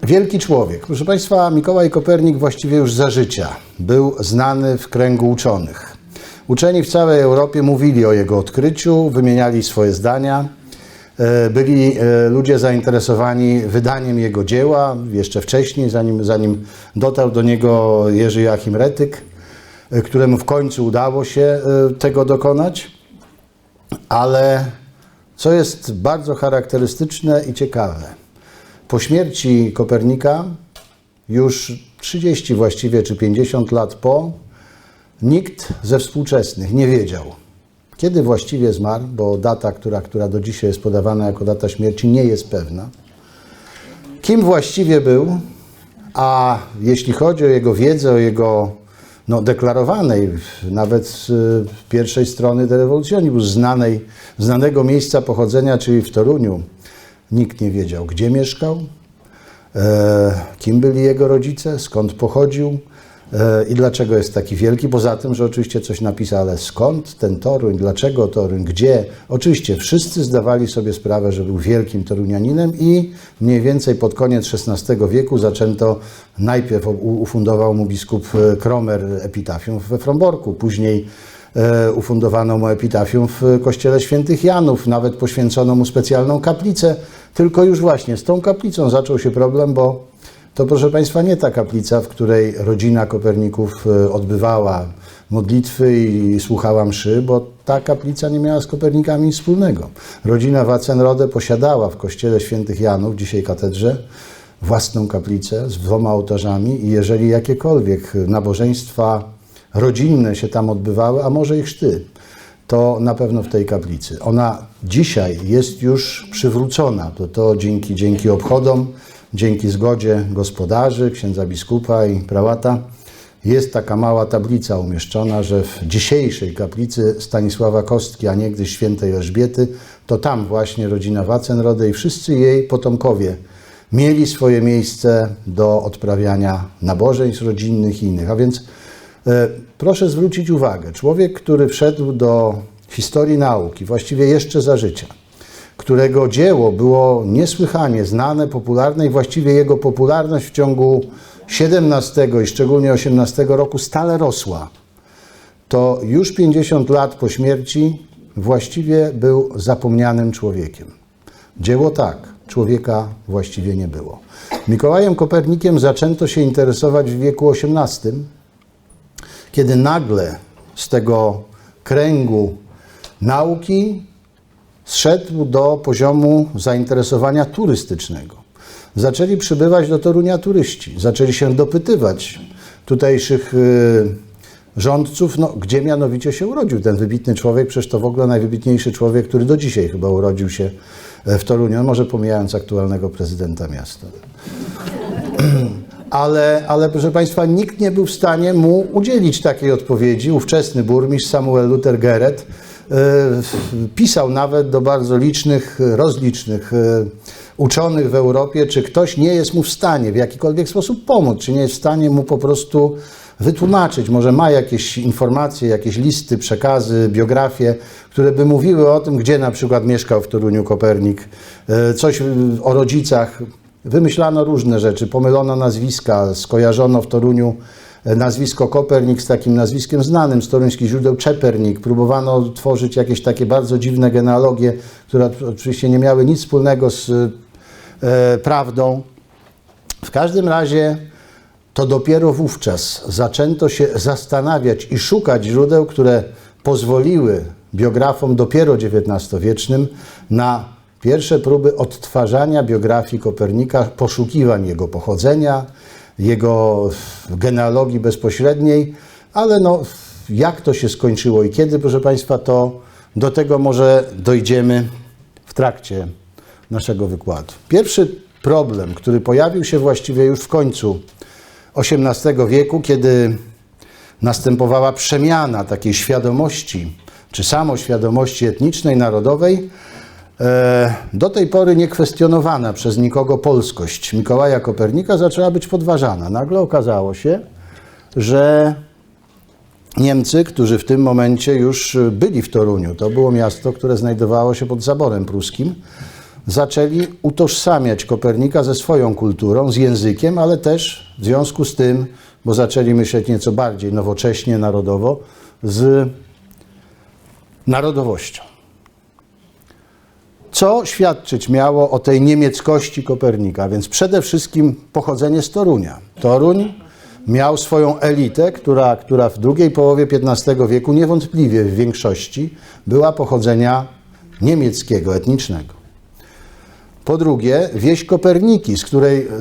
Wielki człowiek. Proszę Państwa, Mikołaj Kopernik właściwie już za życia był znany w kręgu uczonych. Uczeni w całej Europie mówili o jego odkryciu, wymieniali swoje zdania. Byli ludzie zainteresowani wydaniem jego dzieła jeszcze wcześniej, zanim dotarł do niego Jerzy Joachim Retyk, któremu w końcu udało się tego dokonać. Ale co jest bardzo charakterystyczne i ciekawe, po śmierci Kopernika, już 30 właściwie czy 50 lat po, nikt ze współczesnych nie wiedział, kiedy właściwie zmarł, bo data, która do dzisiaj jest podawana jako data śmierci, nie jest pewna. Kim właściwie był, a jeśli chodzi o jego wiedzę, o jego deklarowanej, nawet z pierwszej strony de Revolutionibus, znanego miejsca pochodzenia, czyli w Toruniu, nikt nie wiedział, gdzie mieszkał, kim byli jego rodzice, skąd pochodził i dlaczego jest taki wielki. Poza tym, że oczywiście coś napisał, ale skąd ten Toruń, dlaczego Toruń, gdzie? Oczywiście wszyscy zdawali sobie sprawę, że był wielkim torunianinem i mniej więcej pod koniec XVI wieku najpierw ufundował mu biskup Kromer epitafium we Fromborku, później ufundowano mu epitafium w kościele świętych Janów, nawet poświęcono mu specjalną kaplicę, tylko już właśnie z tą kaplicą zaczął się problem, bo to, proszę Państwa, nie ta kaplica, w której rodzina Koperników odbywała modlitwy i słuchała mszy, bo ta kaplica nie miała z Kopernikami nic wspólnego. Rodzina Waczenrode posiadała w kościele świętych Janów, dzisiaj katedrze, własną kaplicę z 2 ołtarzami i jeżeli jakiekolwiek nabożeństwa rodzinne się tam odbywały, a może i chrzty, to na pewno w tej kaplicy. Ona dzisiaj jest już przywrócona, to dzięki obchodom, dzięki zgodzie gospodarzy, księdza biskupa i prałata, jest taka mała tablica umieszczona, że w dzisiejszej kaplicy Stanisława Kostki, a niegdyś świętej Elżbiety, to tam właśnie rodzina Waczenrode i wszyscy jej potomkowie mieli swoje miejsce do odprawiania nabożeństw rodzinnych i innych. A więc proszę zwrócić uwagę, człowiek, który wszedł do historii nauki, właściwie jeszcze za życia, którego dzieło było niesłychanie znane, popularne i właściwie jego popularność w ciągu XVII i szczególnie XVIII roku stale rosła, to już 50 lat po śmierci właściwie był zapomnianym człowiekiem. Dzieło tak, człowieka właściwie nie było. Mikołajem Kopernikiem zaczęto się interesować w wieku XVIII, kiedy nagle z tego kręgu nauki zszedł do poziomu zainteresowania turystycznego. Zaczęli przybywać do Torunia turyści, zaczęli się dopytywać tutejszych rządców, gdzie mianowicie się urodził ten wybitny człowiek, przecież to w ogóle najwybitniejszy człowiek, który do dzisiaj chyba urodził się w Toruniu, może pomijając aktualnego prezydenta miasta. Ale proszę Państwa, nikt nie był w stanie mu udzielić takiej odpowiedzi. Ówczesny burmistrz Samuel Luther Geret pisał nawet do bardzo rozlicznych uczonych w Europie, czy ktoś nie jest mu w stanie w jakikolwiek sposób pomóc, czy nie jest w stanie mu po prostu wytłumaczyć. Może ma jakieś informacje, jakieś listy, przekazy, biografie, które by mówiły o tym, gdzie na przykład mieszkał w Toruniu Kopernik, coś o rodzicach. Wymyślano różne rzeczy, pomylono nazwiska, skojarzono w Toruniu nazwisko Kopernik z takim nazwiskiem znanym z toruńskich źródeł Czepernik. Próbowano tworzyć jakieś takie bardzo dziwne genealogie, które oczywiście nie miały nic wspólnego z prawdą. W każdym razie to dopiero wówczas zaczęto się zastanawiać i szukać źródeł, które pozwoliły biografom dopiero XIX-wiecznym na pierwsze próby odtwarzania biografii Kopernika, poszukiwań jego pochodzenia, jego genealogii bezpośredniej, ale jak to się skończyło i kiedy, proszę Państwa, to do tego może dojdziemy w trakcie naszego wykładu. Pierwszy problem, który pojawił się właściwie już w końcu XVIII wieku, kiedy następowała przemiana takiej świadomości, czy samoświadomości etnicznej, narodowej, do tej pory niekwestionowana przez nikogo polskość Mikołaja Kopernika zaczęła być podważana. Nagle okazało się, że Niemcy, którzy w tym momencie już byli w Toruniu, to było miasto, które znajdowało się pod zaborem pruskim, zaczęli utożsamiać Kopernika ze swoją kulturą, z językiem, ale też w związku z tym, bo zaczęli myśleć nieco bardziej nowocześnie, narodowo, z narodowością. Co świadczyć miało o tej niemieckości Kopernika? Więc przede wszystkim pochodzenie z Torunia. Toruń miał swoją elitę, która w drugiej połowie XV wieku niewątpliwie w większości była pochodzenia niemieckiego, etnicznego. Po drugie, wieś Koperniki,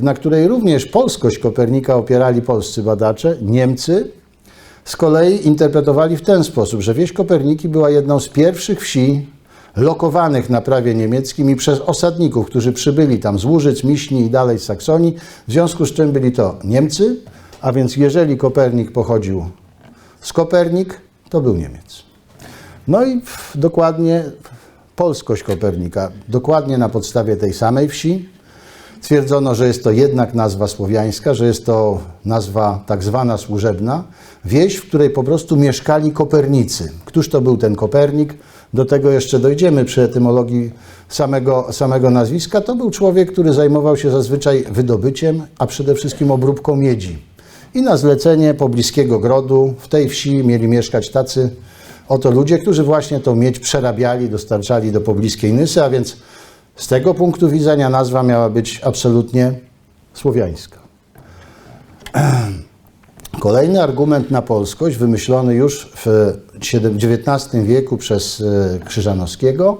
na której również polskość Kopernika opierali polscy badacze, Niemcy z kolei interpretowali w ten sposób, że wieś Koperniki była jedną z pierwszych wsi lokowanych na prawie niemieckim i przez osadników, którzy przybyli tam z Łużyc, Miśni i dalej z Saksonii, w związku z czym byli to Niemcy, a więc jeżeli Kopernik pochodził z Kopernik, to był Niemiec. No i dokładnie polskość Kopernika, dokładnie na podstawie tej samej wsi, twierdzono, że jest to jednak nazwa słowiańska, że jest to nazwa tak zwana służebna, wieś, w której po prostu mieszkali Kopernicy. Któż to był ten Kopernik? Do tego jeszcze dojdziemy przy etymologii samego nazwiska. To był człowiek, który zajmował się zazwyczaj wydobyciem, a przede wszystkim obróbką miedzi. I na zlecenie pobliskiego grodu w tej wsi mieli mieszkać tacy oto ludzie, którzy właśnie tą miedź przerabiali, dostarczali do pobliskiej Nysy, a więc z tego punktu widzenia nazwa miała być absolutnie słowiańska. Kolejny argument na polskość, wymyślony już w XIX wieku przez Krzyżanowskiego,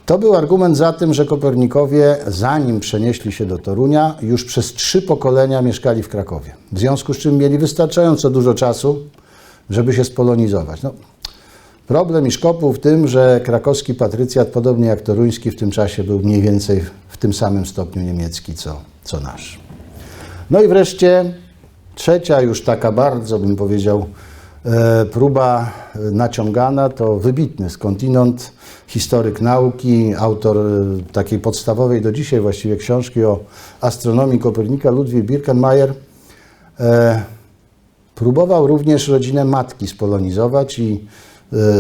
to był argument za tym, że Kopernikowie, zanim przenieśli się do Torunia, już przez 3 pokolenia mieszkali w Krakowie. W związku z czym mieli wystarczająco dużo czasu, żeby się spolonizować. No, problem i szkopuł w tym, że krakowski patrycjat, podobnie jak toruński, w tym czasie był mniej więcej w tym samym stopniu niemiecki, co nasz. No i wreszcie trzecia już taka bardzo, bym powiedział, próba naciągana, to wybitny skądinąd historyk nauki, autor takiej podstawowej do dzisiaj właściwie książki o astronomii Kopernika, Ludwik Birkenmeier, próbował również rodzinę matki spolonizować i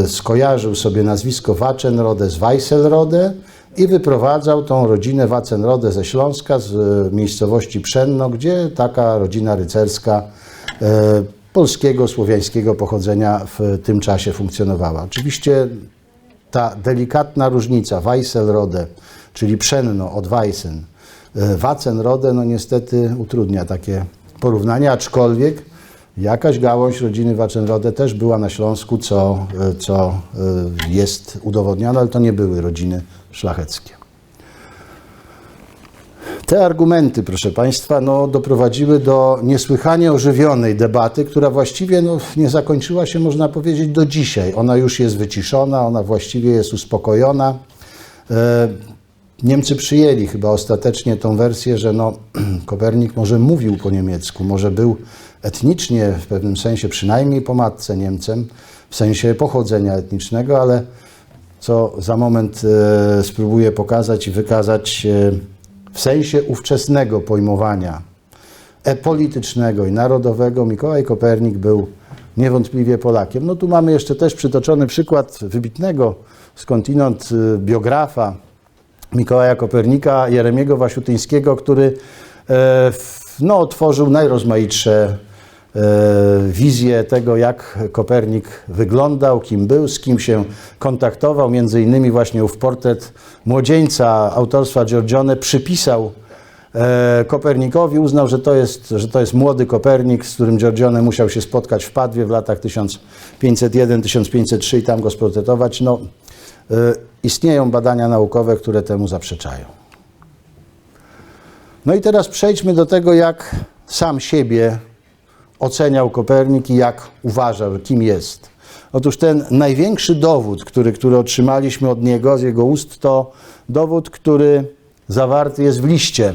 skojarzył sobie nazwisko Wachenrode z Weisselrode i wyprowadzał tą rodzinę Wachenrode ze Śląska, z miejscowości Pszenno, gdzie taka rodzina rycerska polskiego, słowiańskiego pochodzenia w tym czasie funkcjonowała. Oczywiście ta delikatna różnica Weisselrode, czyli Pszenno od Weissen, Wachenrode, no niestety utrudnia takie porównanie, aczkolwiek jakaś gałąź rodziny Wachenrode też była na Śląsku, co jest udowodnione, ale to nie były rodziny szlacheckie. Te argumenty, proszę Państwa, doprowadziły do niesłychanie ożywionej debaty, która właściwie nie zakończyła się, można powiedzieć, do dzisiaj. Ona już jest wyciszona, ona właściwie jest uspokojona. Niemcy przyjęli chyba ostatecznie tą wersję, że Kopernik może mówił po niemiecku, może był etnicznie w pewnym sensie, przynajmniej po matce Niemcem, w sensie pochodzenia etnicznego, ale co za moment spróbuję pokazać i wykazać w sensie ówczesnego pojmowania politycznego i narodowego, Mikołaj Kopernik był niewątpliwie Polakiem. No tu mamy jeszcze też przytoczony przykład wybitnego skądinąd biografa Mikołaja Kopernika, Jeremiego Wasiutyńskiego, który tworzył najrozmaitsze wizję tego, jak Kopernik wyglądał, kim był, z kim się kontaktował. Między innymi właśnie ów portret młodzieńca autorstwa Giorgione przypisał Kopernikowi, uznał, że to jest młody Kopernik, z którym Giorgione musiał się spotkać w Padwie w latach 1501-1503 i tam go sportretować. Istnieją badania naukowe, które temu zaprzeczają. No i teraz przejdźmy do tego, jak sam siebie oceniał Kopernik i jak uważał, kim jest. Otóż ten największy dowód, który otrzymaliśmy od niego, z jego ust, to dowód, który zawarty jest w liście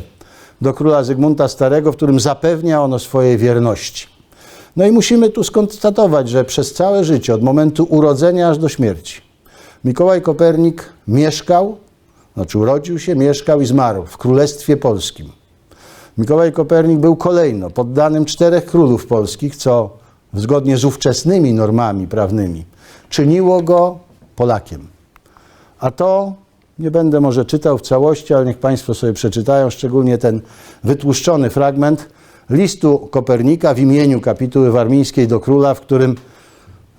do króla Zygmunta Starego, w którym zapewnia on o swojej wierności. No i musimy tu skonstatować, że przez całe życie, od momentu urodzenia aż do śmierci, Mikołaj Kopernik mieszkał, urodził się, mieszkał i zmarł w Królestwie Polskim. Mikołaj Kopernik był kolejno poddanym 4 królów polskich, co zgodnie z ówczesnymi normami prawnymi czyniło go Polakiem. A to Nie będę może czytał w całości, ale niech Państwo sobie przeczytają, szczególnie ten wytłuszczony fragment listu Kopernika w imieniu kapituły warmińskiej do króla, w którym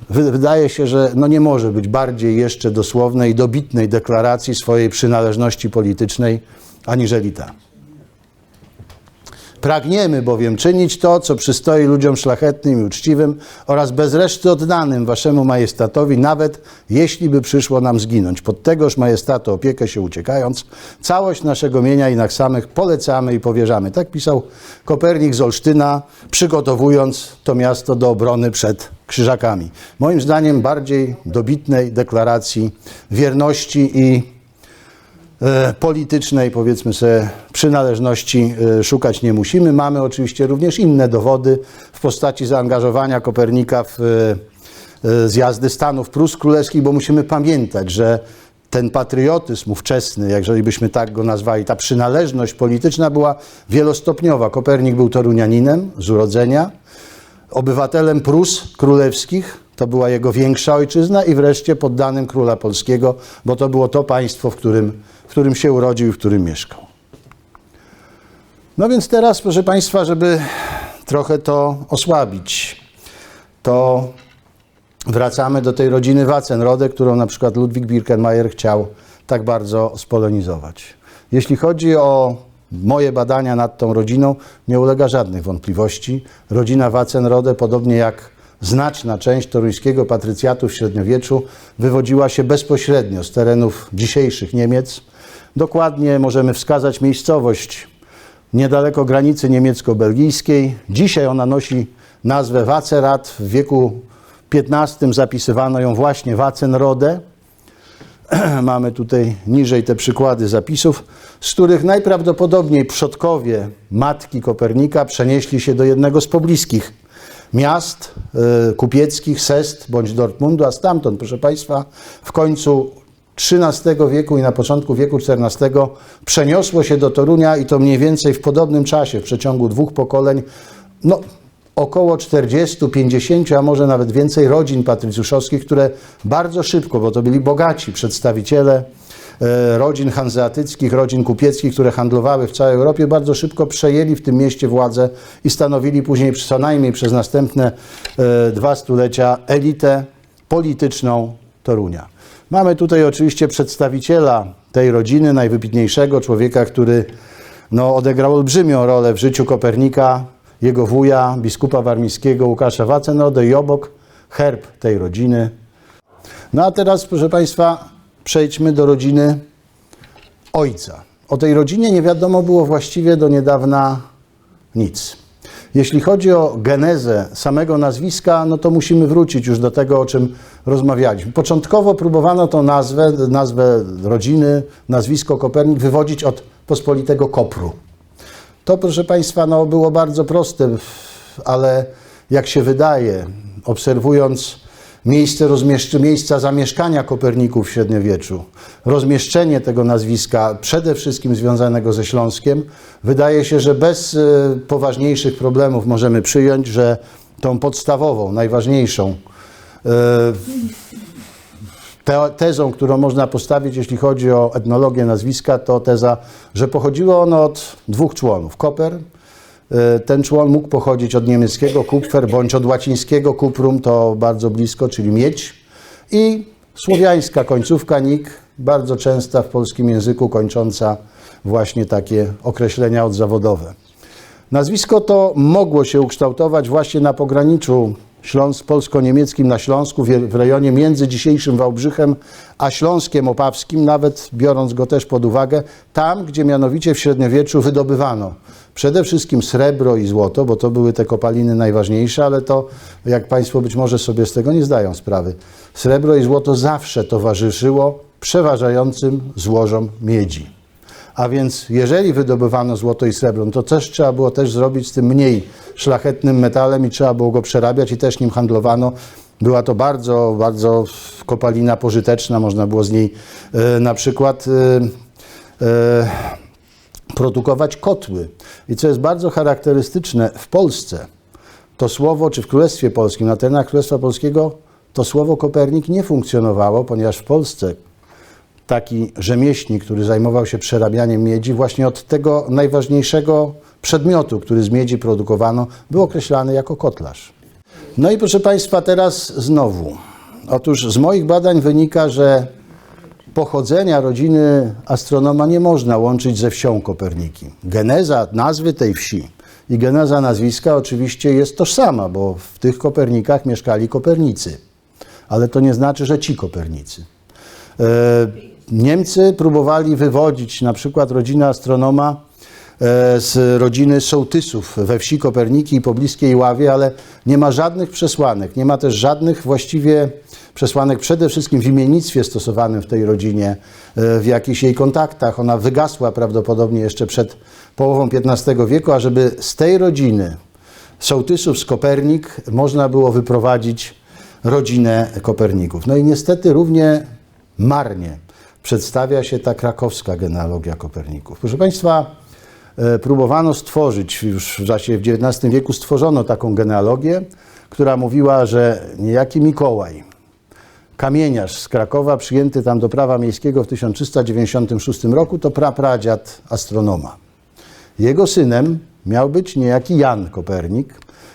wydaje się, że no nie może być bardziej jeszcze dosłownej i dobitnej deklaracji swojej przynależności politycznej aniżeli ta. Pragniemy bowiem czynić to, co przystoi ludziom szlachetnym i uczciwym oraz bez reszty oddanym waszemu majestatowi, nawet jeśli by przyszło nam zginąć. Pod tegoż majestatu opiekę się uciekając, całość naszego mienia i nas samych polecamy i powierzamy. Tak pisał Kopernik z Olsztyna, przygotowując to miasto do obrony przed Krzyżakami. Moim zdaniem bardziej dobitnej deklaracji wierności i politycznej, powiedzmy sobie, przynależności szukać nie musimy. Mamy oczywiście również inne dowody w postaci zaangażowania Kopernika w zjazdy Stanów Prus Królewskich, bo musimy pamiętać, że ten patriotyzm ówczesny, jeżeli byśmy tak go nazwali, ta przynależność polityczna była wielostopniowa. Kopernik był torunianinem z urodzenia, obywatelem Prus Królewskich, to była jego większa ojczyzna, i wreszcie poddanym króla polskiego, bo to było to państwo, w którym się urodził i w którym mieszkał. No więc teraz, proszę Państwa, żeby trochę to osłabić, to wracamy do tej rodziny Wackenrode, którą na przykład Ludwik Birkenmeier chciał tak bardzo spolonizować. Jeśli chodzi o moje badania nad tą rodziną, nie ulega żadnych wątpliwości. Rodzina Wackenrode, podobnie jak znaczna część toruńskiego patrycjatu w średniowieczu, wywodziła się bezpośrednio z terenów dzisiejszych Niemiec. Dokładnie możemy wskazać miejscowość niedaleko granicy niemiecko-belgijskiej. Dzisiaj ona nosi nazwę Watzerath. W wieku XV zapisywano ją właśnie Wackenrode. Mamy tutaj niżej te przykłady zapisów, z których najprawdopodobniej przodkowie matki Kopernika przenieśli się do jednego z pobliskich miast kupieckich, Sest bądź Dortmundu, a stamtąd, proszę Państwa, w końcu XIII wieku i na początku wieku XIV przeniosło się do Torunia, i to mniej więcej w podobnym czasie, w przeciągu 2 pokoleń, no około 40, 50, a może nawet więcej rodzin patrycjuszowskich, które bardzo szybko, bo to byli bogaci przedstawiciele rodzin hanzeatyckich, rodzin kupieckich, które handlowały w całej Europie, bardzo szybko przejęli w tym mieście władzę i stanowili później co najmniej przez następne 2 stulecia elitę polityczną Torunia. Mamy tutaj oczywiście przedstawiciela tej rodziny, najwybitniejszego człowieka, który odegrał olbrzymią rolę w życiu Kopernika, jego wuja, biskupa warmińskiego Łukasza Wackenrode, i obok herb tej rodziny. No a teraz, proszę Państwa, przejdźmy do rodziny ojca. O tej rodzinie nie wiadomo było właściwie do niedawna nic. Jeśli chodzi o genezę samego nazwiska, no to musimy wrócić już do tego, o czym rozmawialiśmy. Początkowo próbowano tą nazwę rodziny, nazwisko Kopernik wywodzić od pospolitego Kopru. To, proszę Państwa, było bardzo proste, ale jak się wydaje, obserwując miejsca zamieszkania Koperników w średniowieczu, rozmieszczenie tego nazwiska, przede wszystkim związanego ze Śląskiem, wydaje się, że bez poważniejszych problemów możemy przyjąć, że tą podstawową, najważniejszą tezą, którą można postawić, jeśli chodzi o etnologię nazwiska, to teza, że pochodziło ono od 2 członów. Koper, ten człon mógł pochodzić od niemieckiego Kupfer, bądź od łacińskiego Cuprum, to bardzo blisko, czyli miedź, i słowiańska końcówka nik, bardzo częsta w polskim języku, kończąca właśnie takie określenia odzawodowe. Nazwisko to mogło się ukształtować właśnie na pograniczu polsko-niemieckim na Śląsku, w rejonie między dzisiejszym Wałbrzychem a Śląskiem Opawskim, nawet biorąc go też pod uwagę, tam, gdzie mianowicie w średniowieczu wydobywano przede wszystkim srebro i złoto, bo to były te kopaliny najważniejsze, ale to, jak Państwo być może sobie z tego nie zdają sprawy, srebro i złoto zawsze towarzyszyło przeważającym złożom miedzi. A więc jeżeli wydobywano złoto i srebro, to też trzeba było zrobić z tym mniej szlachetnym metalem i trzeba było go przerabiać, i też nim handlowano. Była to bardzo, bardzo kopalina pożyteczna, można było z niej na przykład produkować kotły. I co jest bardzo charakterystyczne, w Polsce to słowo, czy w Królestwie Polskim, na terenach Królestwa Polskiego, to słowo Kopernik nie funkcjonowało, ponieważ w Polsce taki rzemieślnik, który zajmował się przerabianiem miedzi, właśnie od tego najważniejszego przedmiotu, który z miedzi produkowano, był określany jako kotlarz. No i proszę Państwa, teraz znowu. Otóż z moich badań wynika, że pochodzenia rodziny astronoma nie można łączyć ze wsią Koperniki. Geneza nazwy tej wsi i geneza nazwiska oczywiście jest tożsama, bo w tych Kopernikach mieszkali Kopernicy. Ale to nie znaczy, że ci Kopernicy. Niemcy próbowali wywodzić na przykład rodzinę astronoma z rodziny sołtysów we wsi Koperniki i pobliskiej Ławie, ale nie ma żadnych przesłanek. Nie ma też żadnych właściwie przesłanek przede wszystkim w imiennictwie stosowanym w tej rodzinie, w jakichś jej kontaktach. Ona wygasła prawdopodobnie jeszcze przed połową XV wieku, a żeby z tej rodziny sołtysów z Kopernik można było wyprowadzić rodzinę Koperników. No i niestety równie marnie przedstawia się ta krakowska genealogia Koperników. Proszę Państwa, próbowano stworzyć, już w XIX wieku stworzono taką genealogię, która mówiła, że niejaki Mikołaj, kamieniarz z Krakowa, przyjęty tam do prawa miejskiego w 1396 roku, to prapradziad astronoma. Jego synem miał być niejaki Jan Kopernik,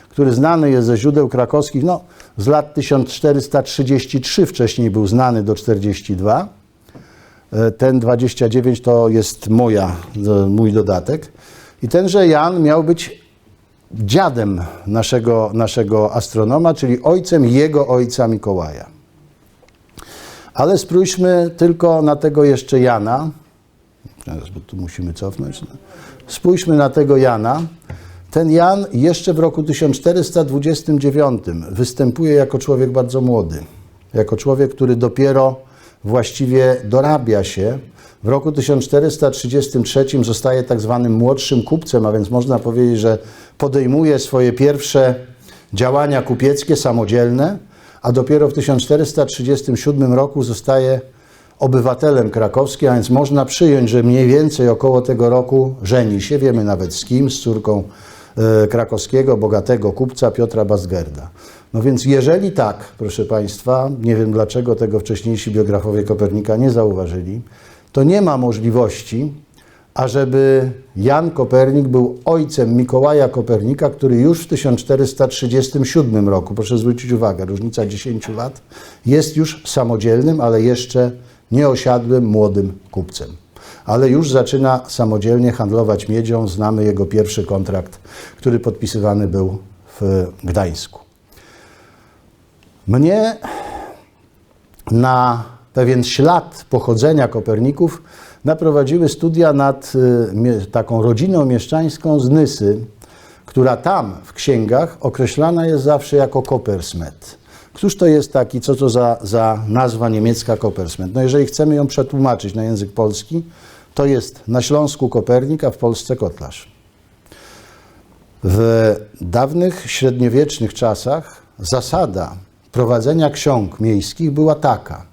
który znany jest ze źródeł krakowskich, no, z lat 1433, wcześniej był znany do 42. Ten 29 to jest mój dodatek. I tenże Jan miał być dziadem naszego astronoma, czyli ojcem jego ojca Mikołaja. Ale spójrzmy tylko na tego jeszcze Jana. Teraz, bo tu musimy cofnąć. Spójrzmy na tego Jana. Ten Jan jeszcze w roku 1429 występuje jako człowiek bardzo młody. Jako człowiek, który dopiero właściwie dorabia się. W roku 1433 zostaje tak zwanym młodszym kupcem, a więc można powiedzieć, że podejmuje swoje pierwsze działania kupieckie samodzielne, a dopiero w 1437 roku zostaje obywatelem krakowskim, a więc można przyjąć, że mniej więcej około tego roku żeni się, wiemy nawet z kim, z córką krakowskiego, bogatego kupca Piotra Bazgerda. No więc jeżeli tak, proszę Państwa, nie wiem dlaczego tego wcześniejsi biografowie Kopernika nie zauważyli, to nie ma możliwości, ażeby Jan Kopernik był ojcem Mikołaja Kopernika, który już w 1437 roku, proszę zwrócić uwagę, różnica 10 lat, jest już samodzielnym, ale jeszcze nieosiadłym, młodym kupcem. Ale już zaczyna samodzielnie handlować miedzią. Znamy jego pierwszy kontrakt, który podpisywany był w Gdańsku. Mnie na pewien ślad pochodzenia Koperników naprowadziły studia nad taką rodziną mieszczańską z Nysy, która tam w księgach określana jest zawsze jako Coppersmith. Któż to jest taki, co to za nazwa niemiecka Coppersmith? No jeżeli chcemy ją przetłumaczyć na język polski, to jest na Śląsku Kopernik, a w Polsce kotlarz. W dawnych średniowiecznych czasach zasada prowadzenia ksiąg miejskich była taka.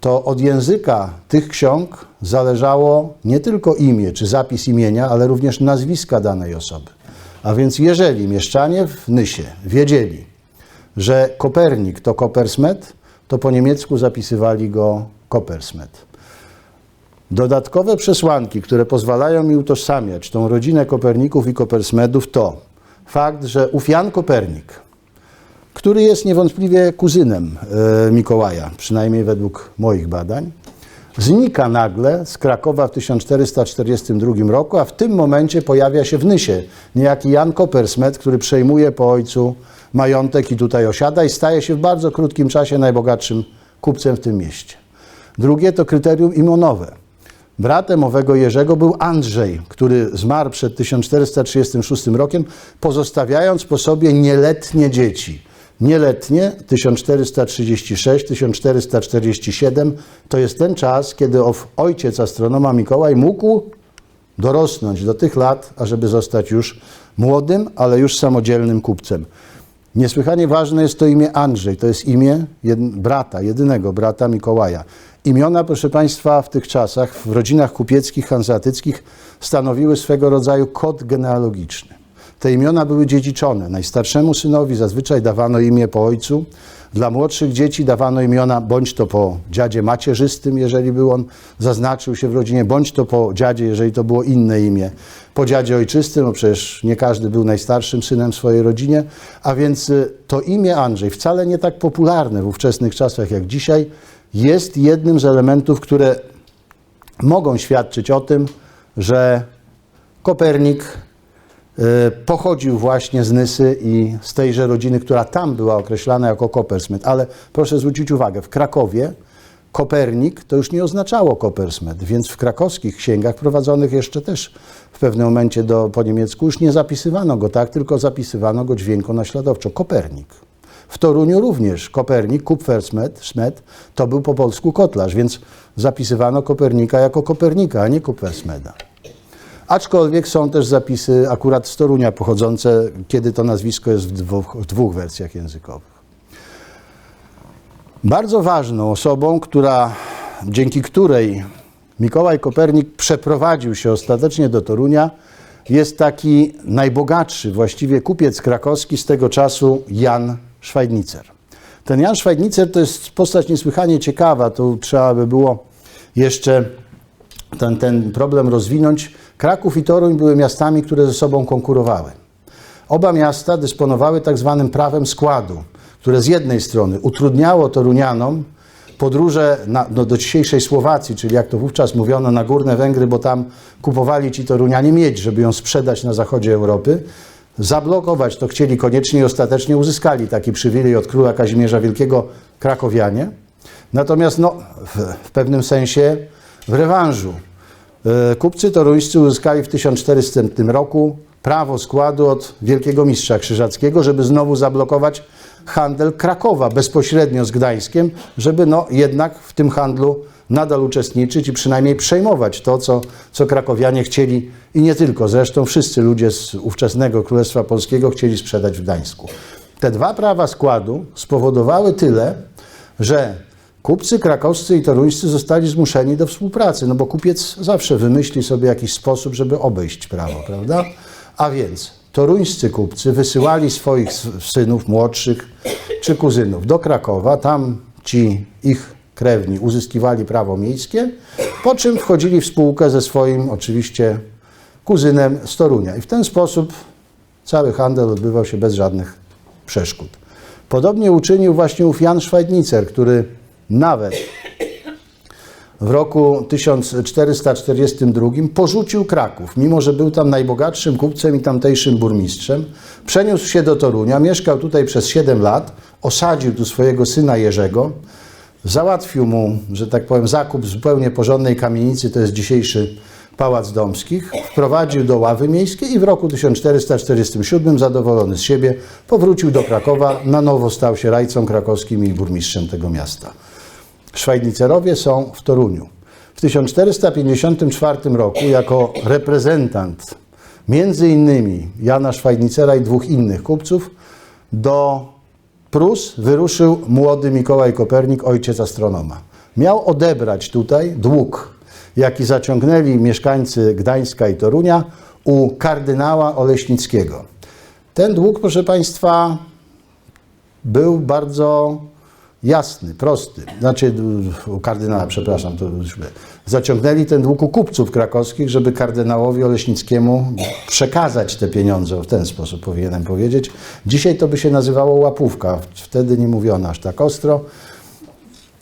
To od języka tych ksiąg zależało nie tylko imię czy zapis imienia, ale również nazwiska danej osoby. A więc jeżeli mieszczanie w Nysie wiedzieli, że Kopernik to Coppersmith, to po niemiecku zapisywali go Coppersmith. Dodatkowe przesłanki, które pozwalają mi utożsamiać tą rodzinę Koperników i Coppersmithów, to fakt, że ów Jan Kopernik, który jest niewątpliwie kuzynem Mikołaja, przynajmniej według moich badań, znika nagle z Krakowa w 1442 roku, a w tym momencie pojawia się w Nysie niejaki Jan Coppersmith, który przejmuje po ojcu majątek i tutaj osiada i staje się w bardzo krótkim czasie najbogatszym kupcem w tym mieście. Drugie to kryterium imionowe. Bratem owego Jerzego był Andrzej, który zmarł przed 1436 rokiem, pozostawiając po sobie nieletnie dzieci. Nieletnie 1436-1447 to jest ten czas, kiedy ojciec astronoma Mikołaj mógł dorosnąć do tych lat, ażeby zostać już młodym, ale już samodzielnym kupcem. Niesłychanie ważne jest to imię Andrzej. To jest imię jedynego brata Mikołaja. Imiona, proszę Państwa, w tych czasach w rodzinach kupieckich, hanzeatyckich stanowiły swego rodzaju kod genealogiczny. Te imiona były dziedziczone. Najstarszemu synowi zazwyczaj dawano imię po ojcu, Dla młodszych dzieci dawano imiona bądź to po dziadzie macierzystym, jeżeli był on, zaznaczył się w rodzinie, bądź to po dziadzie, jeżeli to było inne imię. Po dziadzie ojczystym, bo przecież nie każdy był najstarszym synem w swojej rodzinie, a więc to imię Andrzej, wcale nie tak popularne w ówczesnych czasach jak dzisiaj, jest jednym z elementów, które mogą świadczyć o tym, że Kopernik pochodził właśnie z Nysy i z tejże rodziny, która tam była określana jako Coppersmith. Ale proszę zwrócić uwagę, w Krakowie Kopernik to już nie oznaczało Coppersmith, więc w krakowskich księgach prowadzonych jeszcze też w pewnym momencie po niemiecku już nie zapisywano go tak, tylko zapisywano go dźwiękonaśladowczo. Kopernik. W Toruniu również Kopernik, Kupfersmed, to był po polsku kotlarz, więc zapisywano Kopernika jako Kopernika, a nie Kupfersmeda. Aczkolwiek są też zapisy akurat z Torunia pochodzące, kiedy to nazwisko jest w dwóch wersjach językowych. Bardzo ważną osobą, dzięki której Mikołaj Kopernik przeprowadził się ostatecznie do Torunia, jest taki najbogatszy właściwie kupiec krakowski z tego czasu, Jan Schweidnitzer. Ten Jan Schweidnitzer to jest postać niesłychanie ciekawa, tu trzeba by było jeszcze ten problem rozwinąć. Kraków i Toruń były miastami, które ze sobą konkurowały. Oba miasta dysponowały tak zwanym prawem składu, które z jednej strony utrudniało Torunianom podróże do dzisiejszej Słowacji, czyli jak to wówczas mówiono, na Górne Węgry, bo tam kupowali ci Torunianie miedź, żeby ją sprzedać na zachodzie Europy. Zablokować to chcieli koniecznie i ostatecznie uzyskali taki przywilej od króla Kazimierza Wielkiego krakowianie. Natomiast w pewnym sensie w rewanżu kupcy toruńscy uzyskali w 1400 roku prawo składu od wielkiego mistrza krzyżackiego, żeby znowu zablokować handel Krakowa bezpośrednio z Gdańskiem, żeby jednak w tym handlu nadal uczestniczyć i przynajmniej przejmować to, co krakowianie chcieli i nie tylko. Zresztą wszyscy ludzie z ówczesnego Królestwa Polskiego chcieli sprzedać w Gdańsku. Te dwa prawa składu spowodowały tyle, że kupcy krakowscy i toruńscy zostali zmuszeni do współpracy, bo kupiec zawsze wymyśli sobie jakiś sposób, żeby obejść prawo, prawda? A więc toruńscy kupcy wysyłali swoich synów młodszych czy kuzynów do Krakowa, tam ci ich krewni uzyskiwali prawo miejskie, po czym wchodzili w spółkę ze swoim oczywiście kuzynem z Torunia. I w ten sposób cały handel odbywał się bez żadnych przeszkód. Podobnie uczynił właśnie ów Jan Schweidnitzer, który nawet w roku 1442 porzucił Kraków, mimo że był tam najbogatszym kupcem i tamtejszym burmistrzem. Przeniósł się do Torunia, mieszkał tutaj przez 7 lat, osadził tu swojego syna Jerzego, załatwił mu, że tak powiem, zakup zupełnie porządnej kamienicy, to jest dzisiejszy Pałac Dąbskich, wprowadził do ławy miejskiej i w roku 1447 zadowolony z siebie powrócił do Krakowa, na nowo stał się rajcą krakowskim i burmistrzem tego miasta. Schweidnitzerowie są w Toruniu. W 1454 roku jako reprezentant między innymi Jana Schweidnitzera i 2 innych kupców do Prus wyruszył młody Mikołaj Kopernik, ojciec astronoma. Miał odebrać tutaj dług, jaki zaciągnęli mieszkańcy Gdańska i Torunia u kardynała Oleśnickiego. Ten dług, proszę Państwa, był bardzo jasny, prosty. Znaczy, u kardynała, przepraszam, to już zaciągnęli ten dług u kupców krakowskich, żeby kardynałowi Oleśnickiemu przekazać te pieniądze. W ten sposób powinienem powiedzieć. Dzisiaj to by się nazywało łapówka. Wtedy nie mówiono aż tak ostro.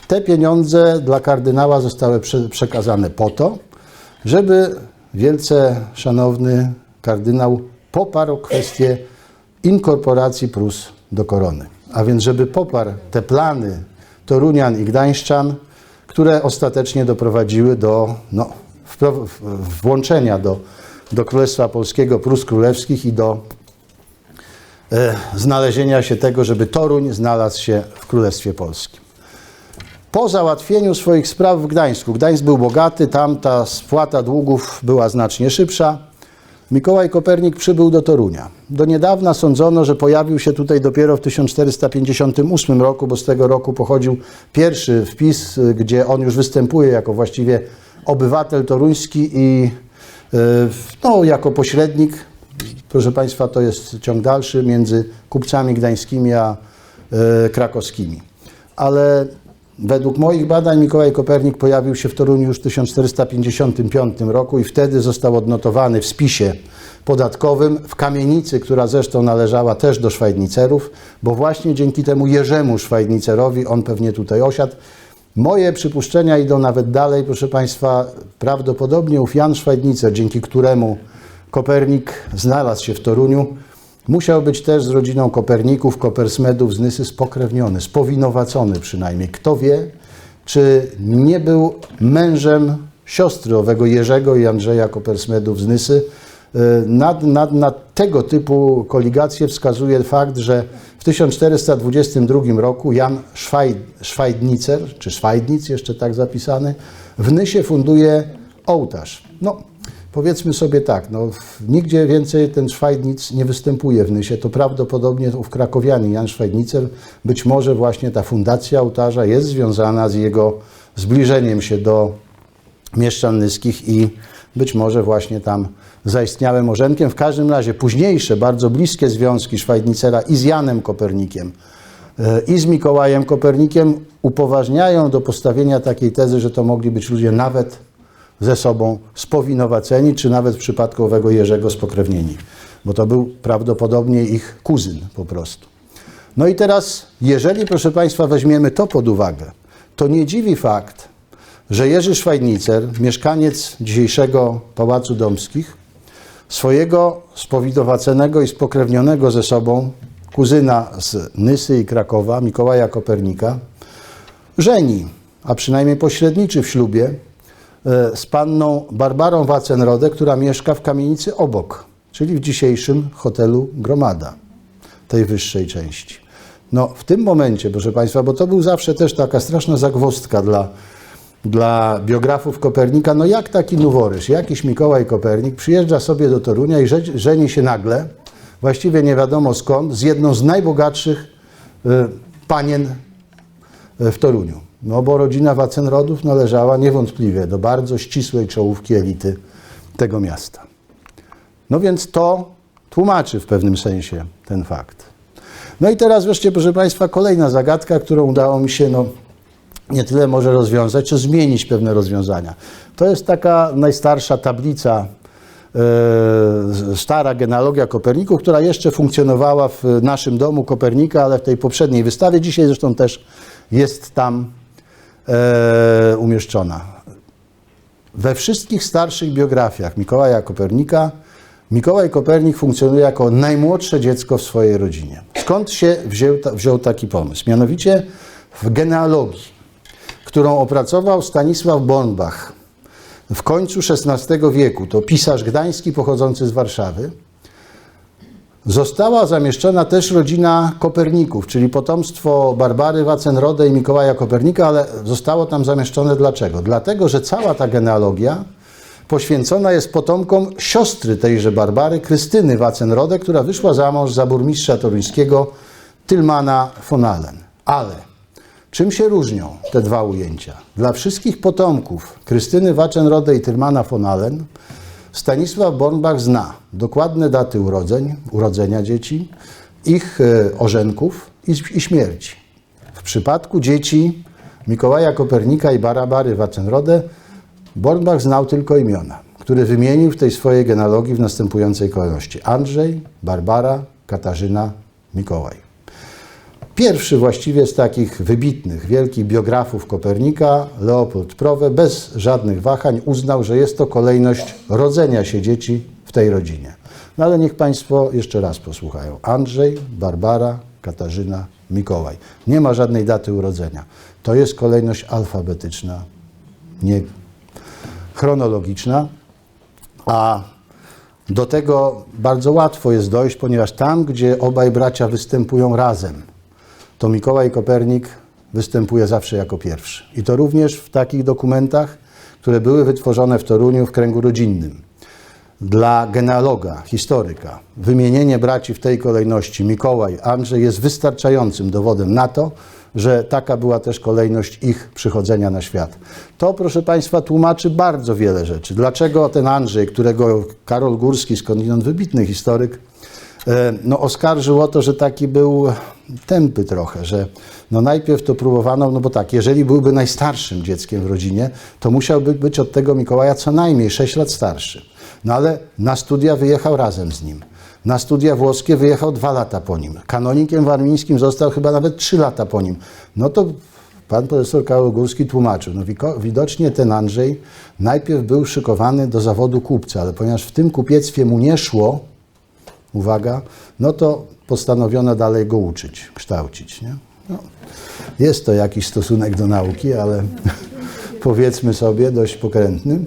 Te pieniądze dla kardynała zostały przekazane po to, żeby wielce szanowny kardynał poparł kwestię inkorporacji Prus do korony. A więc żeby poparł te plany Torunian i Gdańszczan, które ostatecznie doprowadziły do włączenia do Królestwa Polskiego Prus Królewskich i do znalezienia się tego, żeby Toruń znalazł się w Królestwie Polskim. Po załatwieniu swoich spraw w Gdańsku, Gdańsk był bogaty, tam ta spłata długów była znacznie szybsza, Mikołaj Kopernik przybył do Torunia. Do niedawna sądzono, że pojawił się tutaj dopiero w 1458 roku, bo z tego roku pochodził pierwszy wpis, gdzie on już występuje jako właściwie obywatel toruński i jako pośrednik. Proszę Państwa, to jest ciąg dalszy między kupcami gdańskimi a krakowskimi. Ale według moich badań Mikołaj Kopernik pojawił się w Toruniu już w 1455 roku i wtedy został odnotowany w spisie podatkowym w kamienicy, która zresztą należała też do Szwajdnicerów, bo właśnie dzięki temu Jerzemu Szwajdnicerowi on pewnie tutaj osiadł. Moje przypuszczenia idą nawet dalej, proszę Państwa, prawdopodobnie ów Jan Szwajdnicer, dzięki któremu Kopernik znalazł się w Toruniu, musiał być też z rodziną Koperników, Kopersmedów z Nysy spokrewniony, spowinowacony przynajmniej. Kto wie, czy nie był mężem siostry owego Jerzego i Andrzeja Kopersmedów z Nysy. Na tego typu koligację wskazuje fakt, że w 1422 roku Jan Szwajdnicer, czy Szwajdnic jeszcze tak zapisany, w Nysie funduje ołtarz. No, powiedzmy sobie tak, no, nigdzie więcej ten Szwajdnic nie występuje w Nysie, to prawdopodobnie ów krakowianin Jan Szwajdnicer, być może właśnie ta fundacja ołtarza jest związana z jego zbliżeniem się do mieszczan nyskich i być może właśnie tam zaistniałym orzenkiem. W każdym razie późniejsze, bardzo bliskie związki Szwajdnicera i z Janem Kopernikiem, i z Mikołajem Kopernikiem upoważniają do postawienia takiej tezy, że to mogli być ludzie nawet ze sobą spowinowaceni, czy nawet w przypadku owego Jerzego spokrewnieni, bo to był prawdopodobnie ich kuzyn po prostu. No i teraz, jeżeli, proszę Państwa, weźmiemy to pod uwagę, to nie dziwi fakt, że Jerzy Szwajdnicer, mieszkaniec dzisiejszego Pałacu Dąbskich, swojego spowinowacenego i spokrewnionego ze sobą kuzyna z Nysy i Krakowa, Mikołaja Kopernika, żeni, a przynajmniej pośredniczy w ślubie, z panną Barbarą Wacenrodę, która mieszka w kamienicy obok, czyli w dzisiejszym hotelu Gromada, tej wyższej części. No w tym momencie, proszę Państwa, bo to był zawsze też taka straszna zagwozdka dla biografów Kopernika, no jak taki noworyż, jakiś Mikołaj Kopernik przyjeżdża sobie do Torunia i żeni się nagle, właściwie nie wiadomo skąd, z jedną z najbogatszych panien w Toruniu. No bo rodzina Wacenrodów należała niewątpliwie do bardzo ścisłej czołówki elity tego miasta. No więc to tłumaczy w pewnym sensie ten fakt. No i teraz wreszcie, proszę Państwa, kolejna zagadka, którą udało mi się nie tyle może rozwiązać, czy zmienić pewne rozwiązania. To jest taka najstarsza tablica, stara genealogia Koperników, która jeszcze funkcjonowała w naszym domu Kopernika, ale w tej poprzedniej wystawie, dzisiaj zresztą też jest tam umieszczona. We wszystkich starszych biografiach Mikołaja Kopernika Mikołaj Kopernik funkcjonuje jako najmłodsze dziecko w swojej rodzinie. Skąd się wziął taki pomysł? Mianowicie w genealogii, którą opracował Stanisław Bornbach w końcu XVI wieku, to pisarz gdański pochodzący z Warszawy, została zamieszczona też rodzina Koperników, czyli potomstwo Barbary Wacenrode i Mikołaja Kopernika, ale zostało tam zamieszczone dlaczego? Dlatego, że cała ta genealogia poświęcona jest potomkom siostry tejże Barbary, Krystyny Wacenrode, która wyszła za mąż za burmistrza toruńskiego Tylmana von Ahlen. Ale czym się różnią te dwa ujęcia? Dla wszystkich potomków Krystyny Wacenrode i Tylmana von Ahlen Stanisław Bornbach zna dokładne daty urodzenia dzieci, ich orzenków i śmierci. W przypadku dzieci Mikołaja Kopernika i Barbary Wacenrode Bornbach znał tylko imiona, które wymienił w tej swojej genealogii w następującej kolejności: Andrzej, Barbara, Katarzyna, Mikołaj. Pierwszy właściwie z takich wybitnych, wielkich biografów Kopernika, Leopold Prowe, bez żadnych wahań uznał, że jest to kolejność rodzenia się dzieci w tej rodzinie. No ale niech Państwo jeszcze raz posłuchają. Andrzej, Barbara, Katarzyna, Mikołaj. Nie ma żadnej daty urodzenia. To jest kolejność alfabetyczna, nie chronologiczna, a do tego bardzo łatwo jest dojść, ponieważ tam, gdzie obaj bracia występują razem, to Mikołaj Kopernik występuje zawsze jako pierwszy. I to również w takich dokumentach, które były wytworzone w Toruniu w kręgu rodzinnym. Dla genealoga, historyka, wymienienie braci w tej kolejności Mikołaj, Andrzej jest wystarczającym dowodem na to, że taka była też kolejność ich przychodzenia na świat. To, proszę Państwa, tłumaczy bardzo wiele rzeczy. Dlaczego ten Andrzej, którego Karol Górski, skądinąd wybitny historyk, no, oskarżył o to, że taki był tępy trochę, że no najpierw to próbowano, no bo tak, jeżeli byłby najstarszym dzieckiem w rodzinie, to musiałby być od tego Mikołaja co najmniej 6 lat starszy. No ale na studia wyjechał razem z nim. Na studia włoskie wyjechał 2 lata po nim. Kanonikiem warmińskim został chyba nawet 3 lata po nim. No to pan profesor Karol Górski tłumaczył, no widocznie ten Andrzej najpierw był szykowany do zawodu kupca, ale ponieważ w tym kupiectwie mu nie szło, uwaga, no to postanowiono dalej go uczyć, kształcić. Nie? No, jest to jakiś stosunek do nauki, ale powiedzmy sobie dość pokrętny.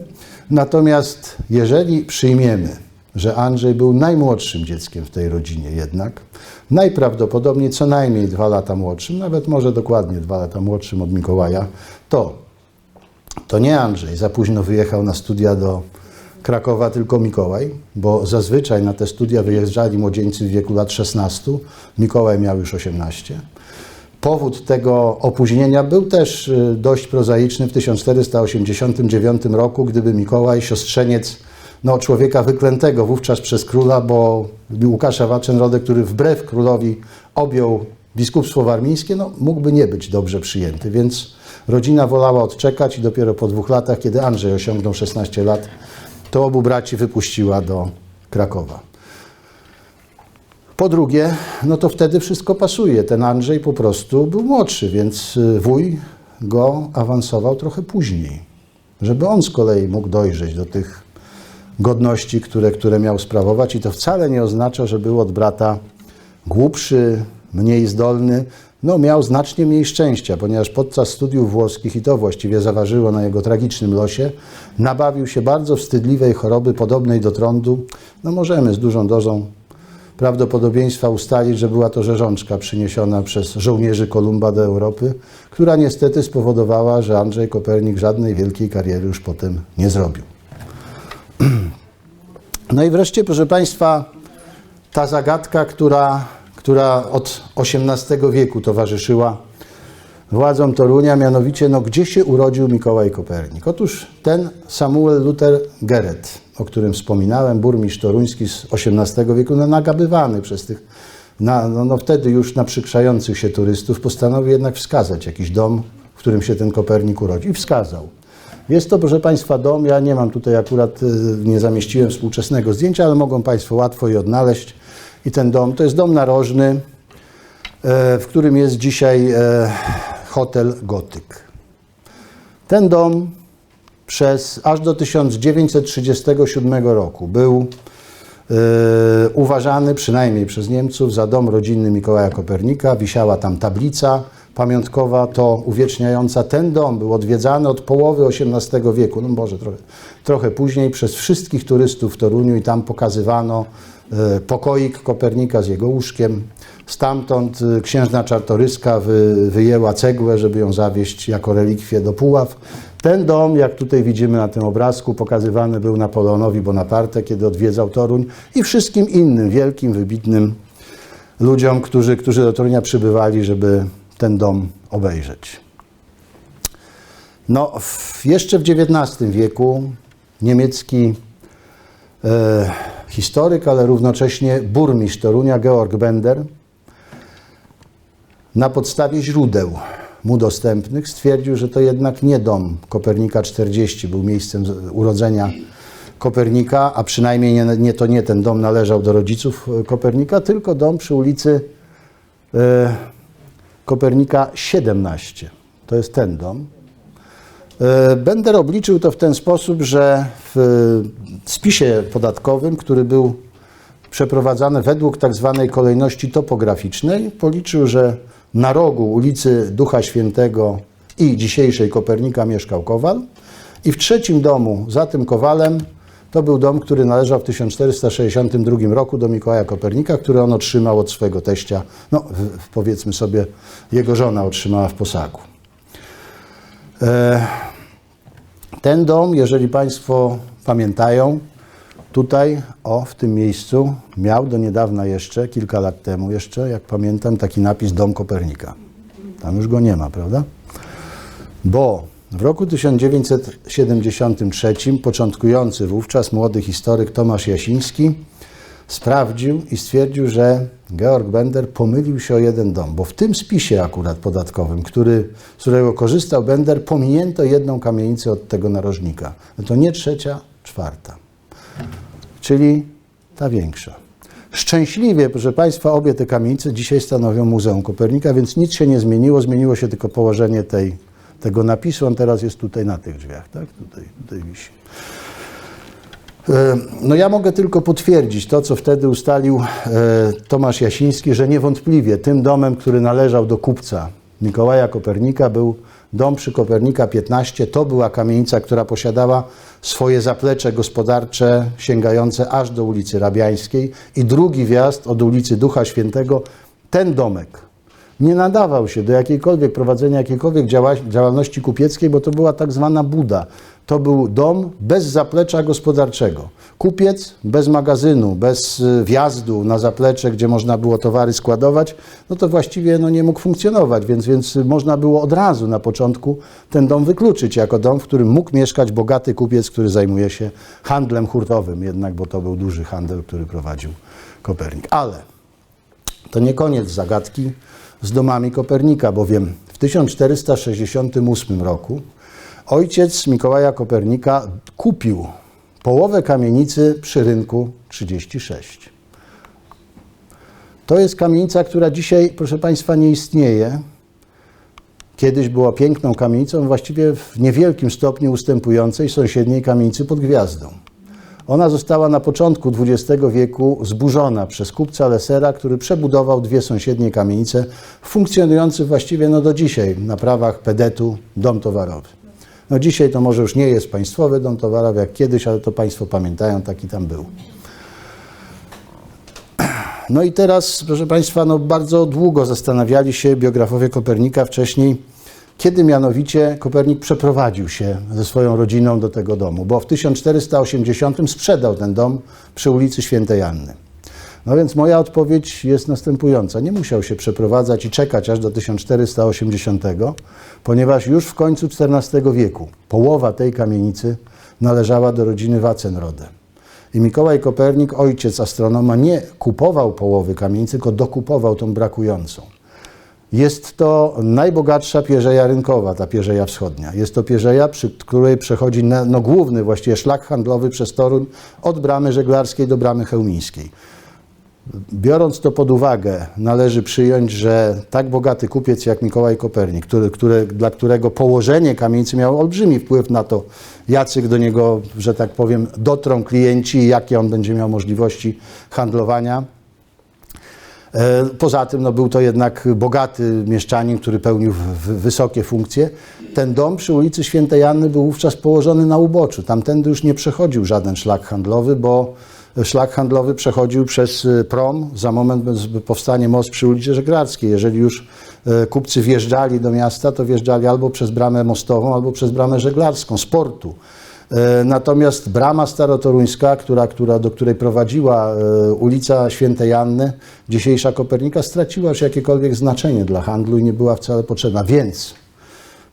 Natomiast jeżeli przyjmiemy, że Andrzej był najmłodszym dzieckiem w tej rodzinie jednak, najprawdopodobniej co najmniej 2 lata młodszym, nawet może dokładnie 2 lata młodszym od Mikołaja, to nie Andrzej za późno wyjechał na studia do Krakowa, tylko Mikołaj, bo zazwyczaj na te studia wyjeżdżali młodzieńcy w wieku lat 16, Mikołaj miał już 18. Powód tego opóźnienia był też dość prozaiczny w 1489 roku, gdyby Mikołaj, siostrzeniec człowieka wyklętego wówczas przez króla, bo Łukasza Waczenrodę, który wbrew królowi objął biskupstwo warmińskie, mógłby nie być dobrze przyjęty, więc rodzina wolała odczekać i dopiero po 2 latach, kiedy Andrzej osiągnął 16 lat, to obu braci wypuściła do Krakowa. Po drugie, to wtedy wszystko pasuje. Ten Andrzej po prostu był młodszy, więc wuj go awansował trochę później, żeby on z kolei mógł dojrzeć do tych godności, które miał sprawować, i to wcale nie oznacza, że był od brata głupszy, mniej zdolny. Miał znacznie mniej szczęścia, ponieważ podczas studiów włoskich, i to właściwie zaważyło na jego tragicznym losie, nabawił się bardzo wstydliwej choroby podobnej do trądu. Możemy z dużą dozą prawdopodobieństwa ustalić, że była to rzeżączka przyniesiona przez żołnierzy Kolumba do Europy, która niestety spowodowała, że Andrzej Kopernik żadnej wielkiej kariery już potem nie zrobił. No i wreszcie, proszę Państwa, ta zagadka, która od XVIII wieku towarzyszyła władzom Torunia, mianowicie, gdzie się urodził Mikołaj Kopernik? Otóż ten Samuel Luther Geret, o którym wspominałem, burmistrz toruński z XVIII wieku, nagabywany przez tych, wtedy już naprzykrzających się turystów, postanowił jednak wskazać jakiś dom, w którym się ten Kopernik urodził, i wskazał. Jest to, proszę Państwa, dom, ja nie mam tutaj akurat, nie zamieściłem współczesnego zdjęcia, ale mogą Państwo łatwo je odnaleźć. I ten dom to jest dom narożny, w którym jest dzisiaj hotel Gotyk. Ten dom aż do 1937 roku był uważany, przynajmniej przez Niemców, za dom rodzinny Mikołaja Kopernika. Wisiała tam tablica pamiątkowa, to uwieczniająca ten dom. Był odwiedzany od połowy XVIII wieku, może trochę później, przez wszystkich turystów w Toruniu, i tam pokazywano pokoik Kopernika z jego łóżkiem. Stamtąd księżna Czartoryska wyjęła cegłę, żeby ją zawieźć jako relikwię do Puław. Ten dom, jak tutaj widzimy na tym obrazku, pokazywany był Napoleonowi Bonaparte, kiedy odwiedzał Toruń, i wszystkim innym wielkim, wybitnym ludziom, którzy do Torunia przybywali, żeby ten dom obejrzeć. Jeszcze w XIX wieku niemiecki historyk, ale równocześnie burmistrz Torunia, Georg Bender, na podstawie źródeł mu dostępnych stwierdził, że to jednak nie dom Kopernika 40 był miejscem urodzenia Kopernika, a przynajmniej nie ten dom należał do rodziców Kopernika, tylko dom przy ulicy Kopernika 17. To jest ten dom. Bender obliczył to w ten sposób, że w spisie podatkowym, który był przeprowadzany według tak zwanej kolejności topograficznej, policzył, że na rogu ulicy Ducha Świętego i dzisiejszej Kopernika mieszkał kowal, i w trzecim domu za tym kowalem to był dom, który należał w 1462 roku do Mikołaja Kopernika, który on otrzymał od swojego teścia, powiedzmy sobie, jego żona otrzymała w posagu. Ten dom, jeżeli Państwo pamiętają, tutaj, w tym miejscu, miał do niedawna jeszcze, kilka lat temu jeszcze, jak pamiętam, taki napis Dom Kopernika. Tam już go nie ma, prawda? Bo w roku 1973 początkujący wówczas młody historyk Tomasz Jasiński sprawdził i stwierdził, że Georg Bender pomylił się o jeden dom, bo w tym spisie akurat podatkowym, z którego korzystał Bender, pominięto jedną kamienicę od tego narożnika. To nie trzecia, czwarta, czyli ta większa. Szczęśliwie, proszę Państwa, obie te kamienice dzisiaj stanowią Muzeum Kopernika, więc nic się nie zmieniło, zmieniło się tylko położenie tego napisu. On teraz jest tutaj na tych drzwiach, tak? Tutaj wisi. No ja mogę tylko potwierdzić to, co wtedy ustalił Tomasz Jasiński, że niewątpliwie tym domem, który należał do kupca Mikołaja Kopernika, był dom przy Kopernika 15. To była kamienica, która posiadała swoje zaplecze gospodarcze sięgające aż do ulicy Rabiańskiej i drugi wjazd od ulicy Ducha Świętego. Ten domek nie nadawał się do prowadzenia jakiejkolwiek działalności kupieckiej, bo to była tak zwana buda. To był dom bez zaplecza gospodarczego. Kupiec bez magazynu, bez wjazdu na zaplecze, gdzie można było towary składować, no to właściwie nie mógł funkcjonować, więc można było od razu na początku ten dom wykluczyć jako dom, w którym mógł mieszkać bogaty kupiec, który zajmuje się handlem hurtowym jednak, bo to był duży handel, który prowadził Kopernik. Ale to nie koniec zagadki z domami Kopernika, bowiem w 1468 roku ojciec Mikołaja Kopernika kupił połowę kamienicy przy rynku 36. To jest kamienica, która dzisiaj, proszę Państwa, nie istnieje. Kiedyś była piękną kamienicą, właściwie w niewielkim stopniu ustępującej sąsiedniej kamienicy pod Gwiazdą. Ona została na początku XX wieku zburzona przez kupca Lesera, który przebudował dwie sąsiednie kamienice, funkcjonujący właściwie do dzisiaj na prawach PEDET-u dom towarowy. Dzisiaj to może już nie jest państwowy dom towarowy jak kiedyś, ale to Państwo pamiętają, taki tam był. No i teraz, proszę Państwa, bardzo długo zastanawiali się biografowie Kopernika wcześniej, kiedy mianowicie Kopernik przeprowadził się ze swoją rodziną do tego domu, bo w 1480 sprzedał ten dom przy ulicy Świętej Anny. No więc moja odpowiedź jest następująca. Nie musiał się przeprowadzać i czekać aż do 1480, ponieważ już w końcu XIV wieku połowa tej kamienicy należała do rodziny Wackenrode. I Mikołaj Kopernik, ojciec astronoma, nie kupował połowy kamienicy, tylko dokupował tą brakującą. Jest to najbogatsza pierzeja rynkowa, ta pierzeja wschodnia. Jest to pierzeja, przy której przechodzi główny właściwie szlak handlowy przez Toruń od bramy żeglarskiej do bramy chełmińskiej. Biorąc to pod uwagę, należy przyjąć, że tak bogaty kupiec jak Mikołaj Kopernik, dla którego położenie kamienicy miało olbrzymi wpływ na to, jacy do niego, że tak powiem, dotrą klienci i jakie on będzie miał możliwości handlowania. Poza tym był to jednak bogaty mieszczanin, który pełnił wysokie funkcje. Ten dom przy ulicy Świętej Anny był wówczas położony na uboczu. Tamtędy już nie przechodził żaden szlak handlowy, bo szlak handlowy przechodził przez prom. Za moment powstanie most przy ulicy Żeglarskiej. Jeżeli już kupcy wjeżdżali do miasta, to wjeżdżali albo przez bramę mostową, albo przez bramę żeglarską z portu. Natomiast brama starotoruńska, do której prowadziła ulica Świętej Anny, dzisiejsza Kopernika, straciła już jakiekolwiek znaczenie dla handlu i nie była wcale potrzebna. Więc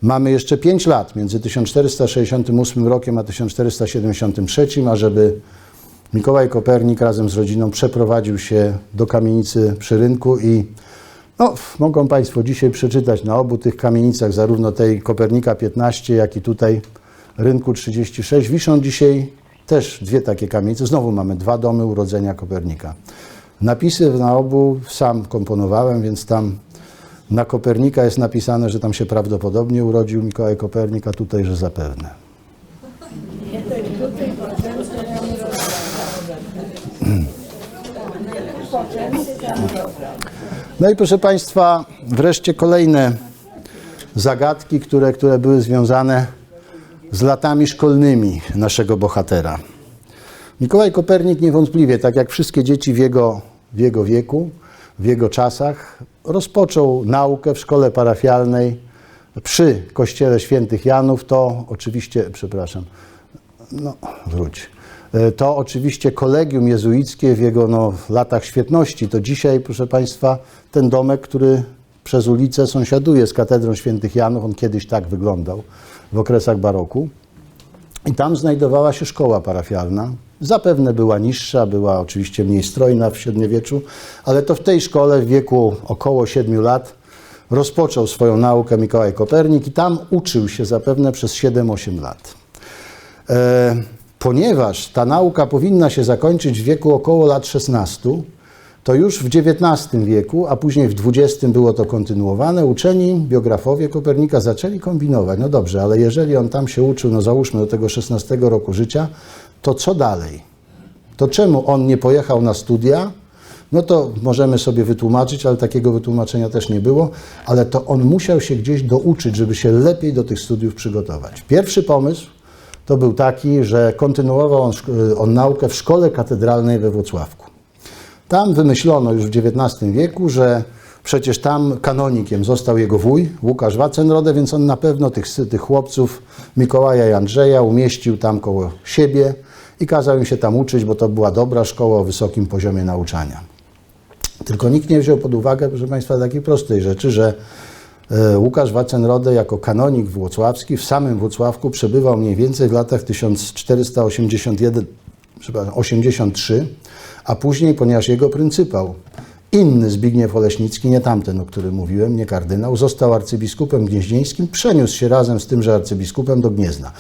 mamy jeszcze 5 lat między 1468 rokiem a 1473, ażeby Mikołaj Kopernik razem z rodziną przeprowadził się do kamienicy przy rynku i mogą Państwo dzisiaj przeczytać na obu tych kamienicach, zarówno tej Kopernika 15, jak i tutaj rynku 36. Wiszą dzisiaj też dwie takie kamienice. Znowu mamy 2 domy urodzenia Kopernika. Napisy na obu sam komponowałem, więc tam na Kopernika jest napisane, że tam się prawdopodobnie urodził Mikołaj Kopernik, a tutaj, że zapewne. No i proszę Państwa, wreszcie kolejne zagadki, które były związane z latami szkolnymi naszego bohatera. Mikołaj Kopernik niewątpliwie, tak jak wszystkie dzieci w jego wieku, w jego czasach, rozpoczął naukę w szkole parafialnej przy kościele świętych Janów. To oczywiście, to oczywiście kolegium jezuickie w jego latach świetności. To dzisiaj, proszę Państwa, ten domek, który przez ulicę sąsiaduje z katedrą świętych Janów, on kiedyś tak wyglądał w okresach baroku. I tam znajdowała się szkoła parafialna. Zapewne była niższa, była oczywiście mniej strojna w średniowieczu, ale to w tej szkole w wieku około 7 lat rozpoczął swoją naukę Mikołaj Kopernik i tam uczył się zapewne przez 7-8 lat. Ponieważ ta nauka powinna się zakończyć w wieku około lat 16, to już w XIX wieku, a później w XX było to kontynuowane, uczeni biografowie Kopernika zaczęli kombinować. No dobrze, ale jeżeli on tam się uczył, no załóżmy do tego 16 roku życia, to co dalej? To czemu on nie pojechał na studia? No to możemy sobie wytłumaczyć, ale takiego wytłumaczenia też nie było, ale to on musiał się gdzieś douczyć, żeby się lepiej do tych studiów przygotować. Pierwszy pomysł to był taki, że kontynuował on naukę w szkole katedralnej we Włocławku. Tam wymyślono już w XIX wieku, że przecież tam kanonikiem został jego wuj, Łukasz Waczenrodę, więc on na pewno tych chłopców Mikołaja i Andrzeja umieścił tam koło siebie i kazał im się tam uczyć, bo to była dobra szkoła o wysokim poziomie nauczania. Tylko nikt nie wziął pod uwagę, proszę Państwa, takiej prostej rzeczy, że Łukasz Waczenrodę jako kanonik włocławski w samym Włocławku przebywał mniej więcej w latach 1483, a później, ponieważ jego pryncypał, inny Zbigniew Oleśnicki, nie tamten, o którym mówiłem, nie kardynał, został arcybiskupem gnieźnieńskim, przeniósł się razem z tymże arcybiskupem do Gniezna.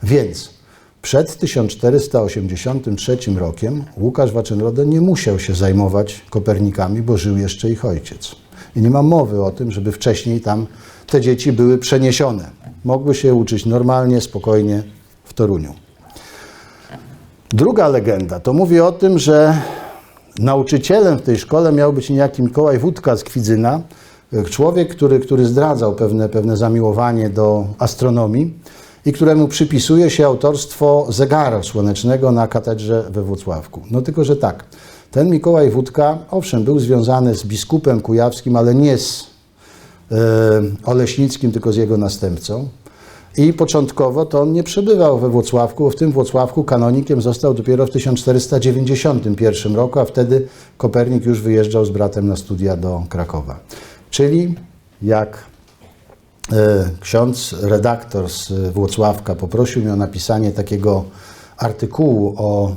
Więc przed 1483 rokiem Łukasz Waczenrodę nie musiał się zajmować Kopernikami, bo żył jeszcze ich ojciec. I nie ma mowy o tym, żeby wcześniej tam te dzieci były przeniesione. Mogły się uczyć normalnie, spokojnie w Toruniu. Druga legenda to mówi o tym, że nauczycielem w tej szkole miał być niejaki Mikołaj Wódka z Kwidzyna, człowiek, który zdradzał pewne zamiłowanie do astronomii i któremu przypisuje się autorstwo zegara słonecznego na katedrze we Włocławku. No tylko, że tak, ten Mikołaj Wódka, owszem, był związany z biskupem kujawskim, ale nie z Oleśnickim, tylko z jego następcą. I początkowo to on nie przebywał we Włocławku, bo w tym Włocławku kanonikiem został dopiero w 1491 roku, a wtedy Kopernik już wyjeżdżał z bratem na studia do Krakowa. Czyli jak ksiądz redaktor z Włocławka poprosił mnie o napisanie takiego artykułu o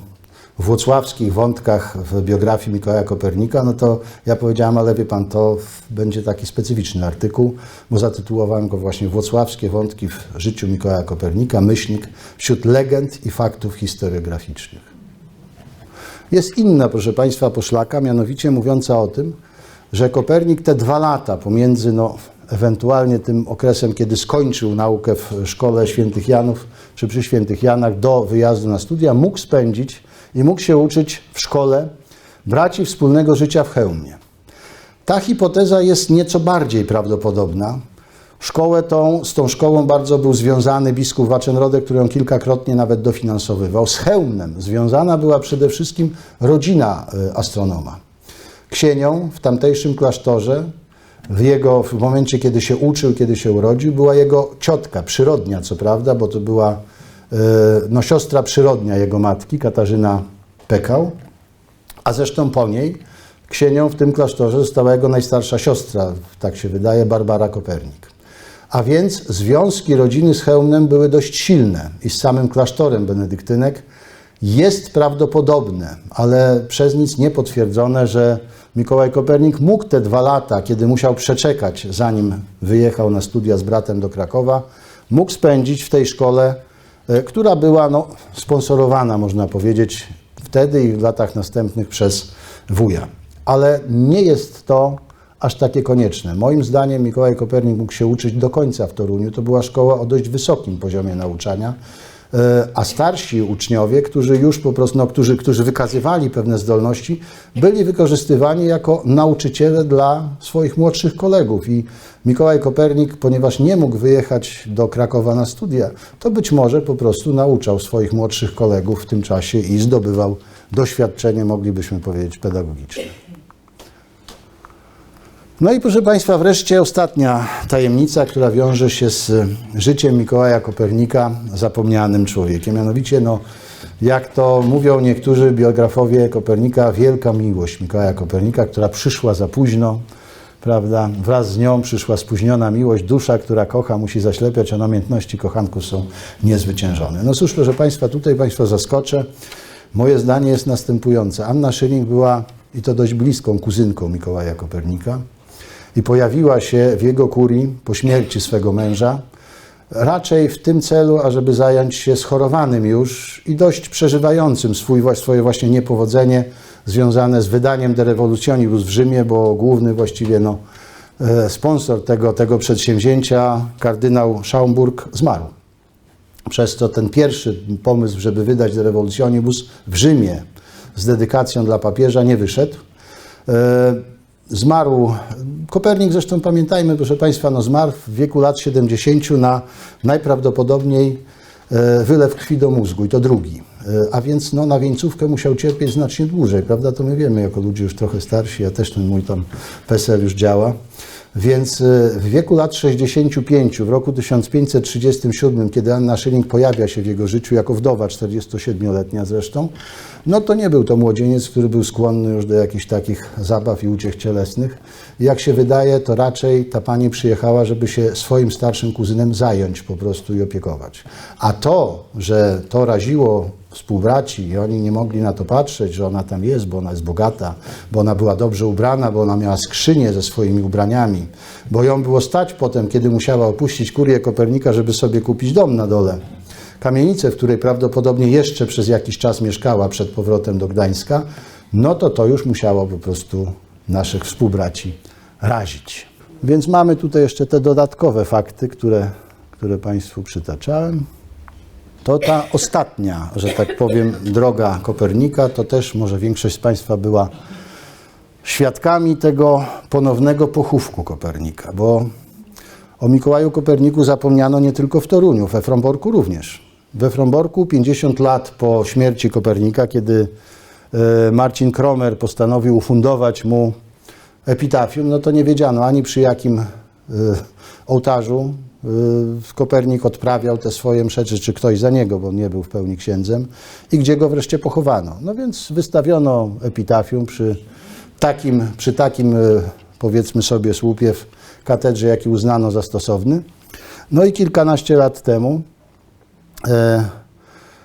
włocławskich wątkach w biografii Mikołaja Kopernika, no to ja powiedziałem, ale wie pan, to będzie taki specyficzny artykuł, bo zatytułowałem go właśnie Włocławskie wątki w życiu Mikołaja Kopernika, myślnik wśród legend i faktów historiograficznych. Jest inna, proszę Państwa, poszlaka, mianowicie mówiąca o tym, że Kopernik te 2 lata pomiędzy ewentualnie tym okresem, kiedy skończył naukę w szkole Świętych Janów czy przy Świętych Janach do wyjazdu na studia, mógł spędzić i mógł się uczyć w szkole braci wspólnego życia w Chełmie. Ta hipoteza jest nieco bardziej prawdopodobna. Z tą szkołą bardzo był związany biskup Waczenrodę, który ją kilkakrotnie nawet dofinansowywał. Z Chełmnem związana była przede wszystkim rodzina astronoma. Ksienią w tamtejszym klasztorze, w momencie, kiedy się uczył, kiedy się urodził, była jego ciotka, przyrodnia co prawda, bo to była siostra przyrodnia jego matki, Katarzyna Pekał, a zresztą po niej ksienią w tym klasztorze została jego najstarsza siostra, tak się wydaje, Barbara Kopernik. A więc związki rodziny z Chełmnem były dość silne i z samym klasztorem benedyktynek. Jest prawdopodobne, ale przez nic nie potwierdzone, że Mikołaj Kopernik mógł te 2 lata, kiedy musiał przeczekać, zanim wyjechał na studia z bratem do Krakowa, mógł spędzić w tej szkole, która była sponsorowana, można powiedzieć, wtedy i w latach następnych przez wuja. Ale nie jest to aż takie konieczne. Moim zdaniem Mikołaj Kopernik mógł się uczyć do końca w Toruniu. To była szkoła o dość wysokim poziomie nauczania, a starsi uczniowie, którzy już po prostu, którzy wykazywali pewne zdolności, byli wykorzystywani jako nauczyciele dla swoich młodszych kolegów. I Mikołaj Kopernik, ponieważ nie mógł wyjechać do Krakowa na studia, to być może po prostu nauczał swoich młodszych kolegów w tym czasie i zdobywał doświadczenie, moglibyśmy powiedzieć, pedagogiczne. No i proszę Państwa, wreszcie ostatnia tajemnica, która wiąże się z życiem Mikołaja Kopernika, zapomnianym człowiekiem. Mianowicie, jak to mówią niektórzy biografowie Kopernika, wielka miłość Mikołaja Kopernika, która przyszła za późno, prawda? Wraz z nią przyszła spóźniona miłość. Dusza, która kocha, musi zaślepiać, a namiętności kochanków są niezwyciężone. No cóż, proszę Państwa, tutaj Państwa zaskoczę. Moje zdanie jest następujące. Anna Schilling była, i to dość bliską kuzynką Mikołaja Kopernika, i pojawiła się w jego kurii po śmierci swego męża, raczej w tym celu, ażeby zająć się schorowanym już i dość przeżywającym swoje właśnie niepowodzenie związane z wydaniem De Revolutionibus w Rzymie, bo główny właściwie sponsor tego przedsięwzięcia, kardynał Schaumburg, zmarł. Przez to ten pierwszy pomysł, żeby wydać De Revolutionibus w Rzymie z dedykacją dla papieża, nie wyszedł. Zmarł, Kopernik zresztą pamiętajmy, proszę Państwa, zmarł w wieku lat 70 na najprawdopodobniej wylew krwi do mózgu i to drugi. A więc na wieńcówkę musiał cierpieć znacznie dłużej, prawda? To my wiemy jako ludzie już trochę starsi, ja też ten mój tam PESEL już działa. Więc w wieku lat 65, w roku 1537, kiedy Anna Schilling pojawia się w jego życiu jako wdowa, 47-letnia zresztą, to nie był to młodzieniec, który był skłonny już do jakichś takich zabaw i uciech cielesnych. I jak się wydaje, to raczej ta pani przyjechała, żeby się swoim starszym kuzynem zająć po prostu i opiekować. A to, że to raziło współbraci i oni nie mogli na to patrzeć, że ona tam jest, bo ona jest bogata, bo ona była dobrze ubrana, bo ona miała skrzynię ze swoimi ubraniami, bo ją było stać potem, kiedy musiała opuścić kurię Kopernika, żeby sobie kupić dom na dole. Kamienicę, w której prawdopodobnie jeszcze przez jakiś czas mieszkała przed powrotem do Gdańska, to już musiało po prostu naszych współbraci razić. Więc mamy tutaj jeszcze te dodatkowe fakty, które Państwu przytaczałem. To ta ostatnia, że tak powiem, droga Kopernika, to też może większość z Państwa była świadkami tego ponownego pochówku Kopernika, bo o Mikołaju Koperniku zapomniano nie tylko w Toruniu, we Fromborku również. We Fromborku 50 lat po śmierci Kopernika, kiedy Marcin Kromer postanowił ufundować mu epitafium, to nie wiedziano ani przy jakim ołtarzu Kopernik odprawiał te swoje msze, czy ktoś za niego, bo nie był w pełni księdzem, i gdzie go wreszcie pochowano. Więc wystawiono epitafium przy takim powiedzmy sobie słupie w katedrze, jaki uznano za stosowny. I kilkanaście lat temu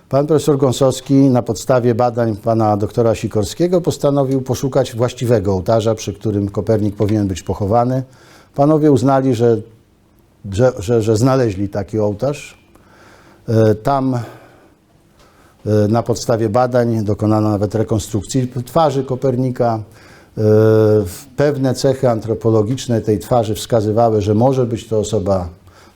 pan profesor Gąsowski na podstawie badań pana doktora Sikorskiego postanowił poszukać właściwego ołtarza, przy którym Kopernik powinien być pochowany. Panowie uznali, że znaleźli taki ołtarz. Tam na podstawie badań dokonano nawet rekonstrukcji twarzy Kopernika. Pewne cechy antropologiczne tej twarzy wskazywały, że może być to osoba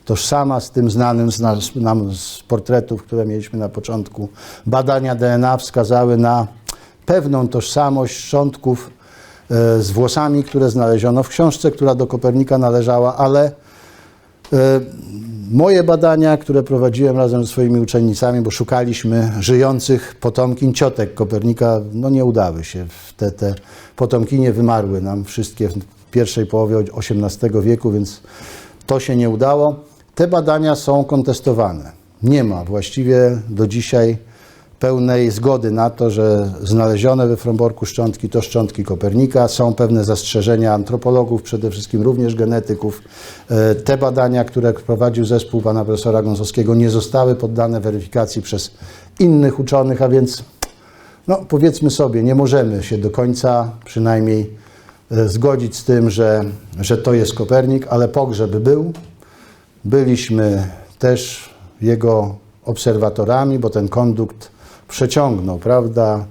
tożsama z tym znanym nam z portretów, które mieliśmy na początku. Badania DNA wskazały na pewną tożsamość szczątków z włosami, które znaleziono w książce, która do Kopernika należała, ale moje badania, które prowadziłem razem ze swoimi uczennicami, bo szukaliśmy żyjących potomkin ciotek Kopernika, nie udały się. Te potomkinie wymarły nam wszystkie w pierwszej połowie XVIII wieku, więc to się nie udało. Te badania są kontestowane. Nie ma właściwie do dzisiaj pełnej zgody na to, że znalezione we Fromborku szczątki to szczątki Kopernika. Są pewne zastrzeżenia antropologów, przede wszystkim również genetyków. Te badania, które prowadził zespół pana profesora Gąsowskiego, nie zostały poddane weryfikacji przez innych uczonych, a więc powiedzmy sobie, nie możemy się do końca przynajmniej zgodzić z tym, że to jest Kopernik, ale pogrzeb był. Byliśmy też jego obserwatorami, bo ten kondukt przeciągnął, prawda,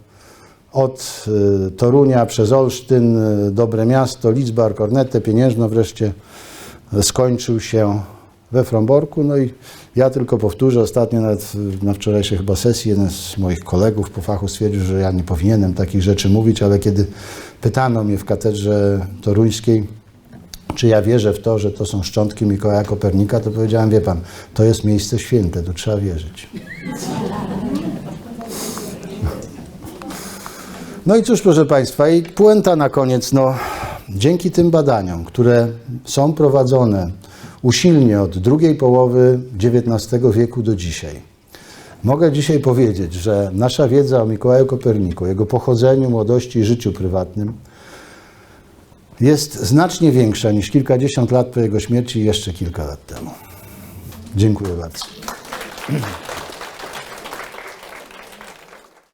od Torunia przez Olsztyn, Dobre Miasto, Lidzbark, Ornetę, Pieniężno, wreszcie skończył się we Fromborku. I ja tylko powtórzę, ostatnio nawet na wczorajszej chyba sesji jeden z moich kolegów po fachu stwierdził, że ja nie powinienem takich rzeczy mówić, ale kiedy pytano mnie w katedrze toruńskiej, czy ja wierzę w to, że to są szczątki Mikołaja Kopernika, to powiedziałem, wie pan, to jest miejsce święte, tu trzeba wierzyć. I cóż, proszę Państwa, i puenta na koniec, dzięki tym badaniom, które są prowadzone usilnie od drugiej połowy XIX wieku do dzisiaj, mogę dzisiaj powiedzieć, że nasza wiedza o Mikołaju Koperniku, jego pochodzeniu, młodości i życiu prywatnym jest znacznie większa niż kilkadziesiąt lat po jego śmierci i jeszcze kilka lat temu. Dziękuję bardzo.